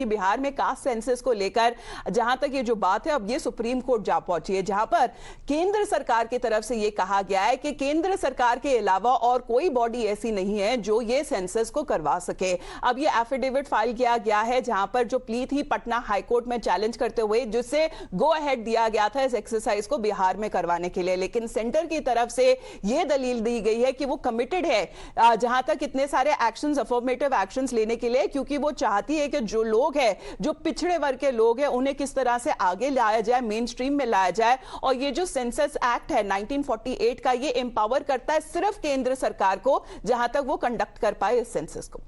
कि बिहार में caste census को लेकर जहां तक ये जो बात है, अब ये सुप्रीम कोर्ट जा पहुंची है, जहां पर केंद्र सरकार की तरफ से ये कहा गया है कि केंद्र सरकार के अलावा और कोई बॉडी ऐसी नहीं है जो ये सेंसस को करवा सके। अब ये एफिडेविट फाइल किया गया है, जहां पर जो प्ली थी पटना हाईकोर्ट में चैलेंज करते हुए, जिससे गो अहेड दिया गया था इस एक्सरसाइज को बिहार में करवाने के लिए, लेकिन सेंटर की तरफ से ये दलील दी गई है कि वो कमिटेड है जहां तक इतने सारे एक्शंस, अफर्मेटिव एक्शंस लेने के लिए, क्योंकि वो चाहती है कि जो लोग है, जो पिछड़े वर्ग के लोग हैं, उन्हें किस तरह से आगे लाया जाए, मेन स्ट्रीम में लाया जाए। और ये जो सेंसस एक्ट है 1948 का, ये एम्पावर करता है सिर्फ केंद्र सरकार को, जहां तक वो कंडक्ट कर पाए इस सेंसस को।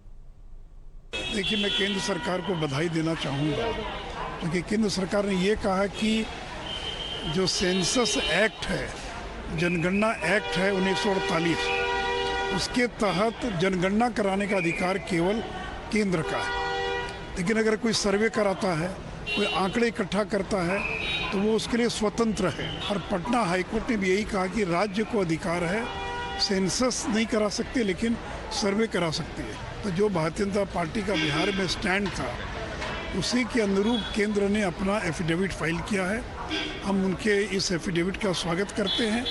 देखिए, मैं केंद्र सरकार को बधाई देना चाहूँगा, क्योंकि केंद्र सरकार ने ये कहा कि जो सेंसस एक्ट है, जनगणना एक्ट है 1948, उसके तहत जनगणना कराने का अधिकार केवल केंद्र का है। लेकिन अगर कोई सर्वे कराता है, कोई आंकड़े इकट्ठा करता है, तो वो उसके लिए स्वतंत्र है। और पटना हाईकोर्ट ने भी यही कहा कि राज्य को अधिकार है, सेंसस नहीं करा सकते लेकिन सर्वे करा सकती है। तो जो भारतीय जनता पार्टी का बिहार में स्टैंड था, उसी के अनुरूप केंद्र ने अपना एफिडेविट फाइल किया है। हम उनके इस एफिडेविट का स्वागत करते हैं।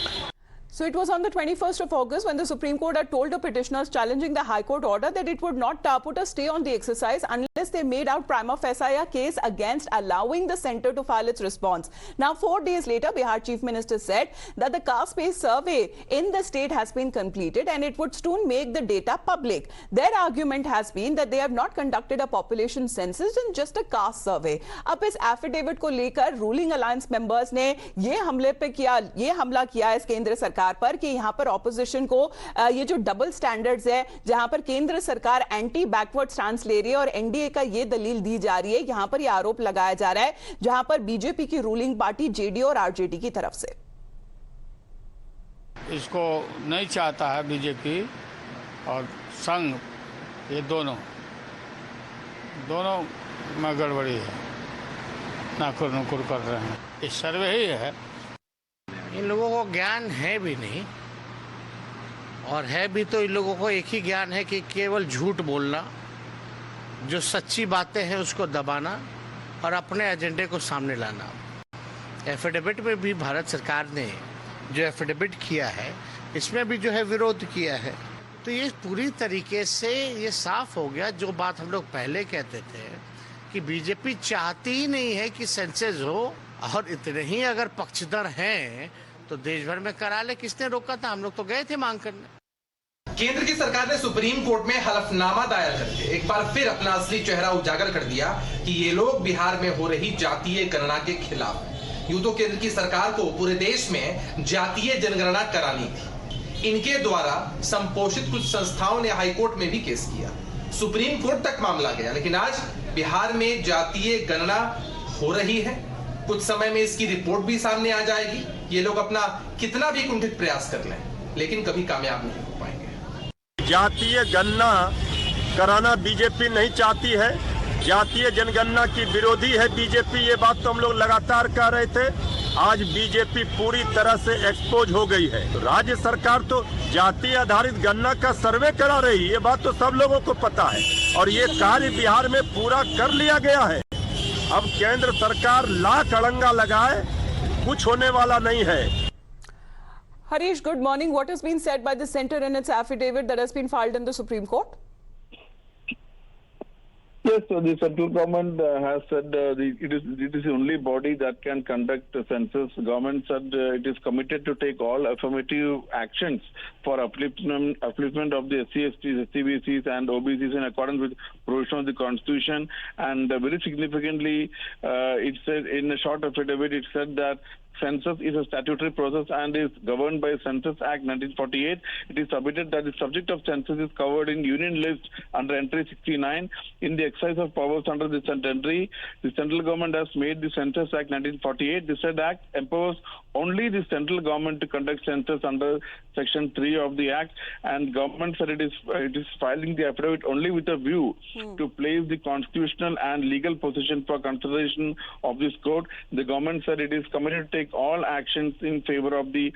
So it was on the 21st of August when the Supreme Court had told the petitioners challenging the High Court order that it would not put a stay on the exercise unless they made out prima facie case against allowing the center to file its response. Now 4 days later, Bihar Chief Minister said that the caste-based survey in the state has been completed and it would soon make the data public. Their argument has been that they have not conducted a population census and just a caste survey. अब इस affidavit को लेकर ruling alliance members ने ये हमला किया इस केंद्र सरकार पर कि यहां पर ऑपोजिशन को ये जो डबल स्टैंडर्ड्स है, जहां पर केंद्र सरकार एंटी बैकवर्ड स्टैंड ले रही है और एनडीए का ये दलील दी जा रही है, यहां पर ये आरोप लगाया जा रहा है, जहां पर बीजेपी की रूलिंग पार्टी जेडीयू और आरजेडी की तरफ से इसको नहीं चाहता है बीजेपी और संघ, ये दोनों में गड़बड़ी है, नाकुर नुकुर कर रहे हैं। ये सर्वे ही है। इन लोगों को ज्ञान है भी नहीं, और है भी तो इन लोगों को एक ही ज्ञान है कि केवल झूठ बोलना, जो सच्ची बातें हैं उसको दबाना और अपने एजेंडे को सामने लाना। एफिडेविट में भी भारत सरकार ने जो एफिडेविट किया है, इसमें भी जो है विरोध किया है। तो ये पूरी तरीके से ये साफ हो गया, जो बात हम लोग पहले कहते थे कि बीजेपी चाहती ही नहीं है कि सेंसस हो, और इतने ही अगर पक्षधर हैं तो देश भर में करा ले। किसने रोका था? हम लोग तो गए थे मांग करने। केंद्र की सरकार ने सुप्रीम कोर्ट में हलफनामा दायर करके एक बार फिर अपना असली चेहरा उजागर कर दिया कि ये लोग बिहार में हो रही जातीय गणना के खिलाफ हैं। यूं तो केंद्र की सरकार को पूरे देश में जातीय जनगणना करानी थी। इनके द्वारा संपोषित कुछ संस्थाओं ने हाईकोर्ट में भी केस किया, सुप्रीम कोर्ट तक मामला गया, लेकिन आज बिहार में जातीय गणना हो रही है। कुछ समय में इसकी रिपोर्ट भी सामने आ जाएगी। ये लोग अपना कितना भी कुंठित प्रयास कर लें, लेकिन कभी कामयाब नहीं हो पाएंगे। जातीय गणना कराना बीजेपी नहीं चाहती है, जातीय जनगणना की विरोधी है बीजेपी। ये बात तो हम लोग लगातार कह रहे थे। आज बीजेपी पूरी तरह से एक्सपोज हो गई है। तो राज्य सरकार तो जातीय आधारित गणना का सर्वे करा रही है, ये बात तो सब लोगों को पता है, और ये कार्य बिहार में पूरा कर लिया गया है। अब केंद्र सरकार लाख अड़ंगा लगाए, कुछ होने वाला नहीं है। Harish, good morning. What has been said by the center in its affidavit that has been filed in the Supreme Court? Yes, so the central government has said it is the only body that can conduct a census. The government said it is committed to take all affirmative actions for upliftment of the SC, STs, SCBCs and OBCs in accordance with provision of the Constitution. And very significantly, it said in a short affidavit, it said that census is a statutory process and is governed by Census Act 1948. It is submitted that the subject of census is covered in Union List under Entry 69. In the exercise of powers under the entry, the central government has made the Census Act 1948. The said Act empowers only the central government to conduct census under Section 3 of the Act, and government said it is filing the affidavit only with a view to place the constitutional and legal position for consideration of this court. The government said it is committed to take all actions in favor of the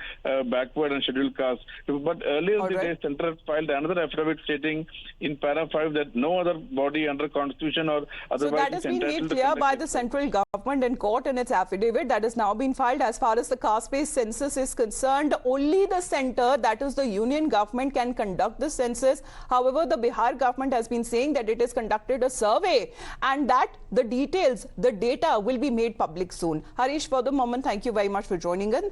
backward and scheduled castes. But earlier All today, right. Center filed another affidavit stating in para 5 that no other body under constitution or So otherwise that has is been entitled made to clear conduct by it. the central government in court in its affidavit that has now been filed. As far as the caste-based census is concerned, only the center, that is the union government, can conduct the census. However, the Bihar government has been saying that it has conducted a survey and that the details, the data will be made public soon. Harish, for the moment, thank you very much for joining in.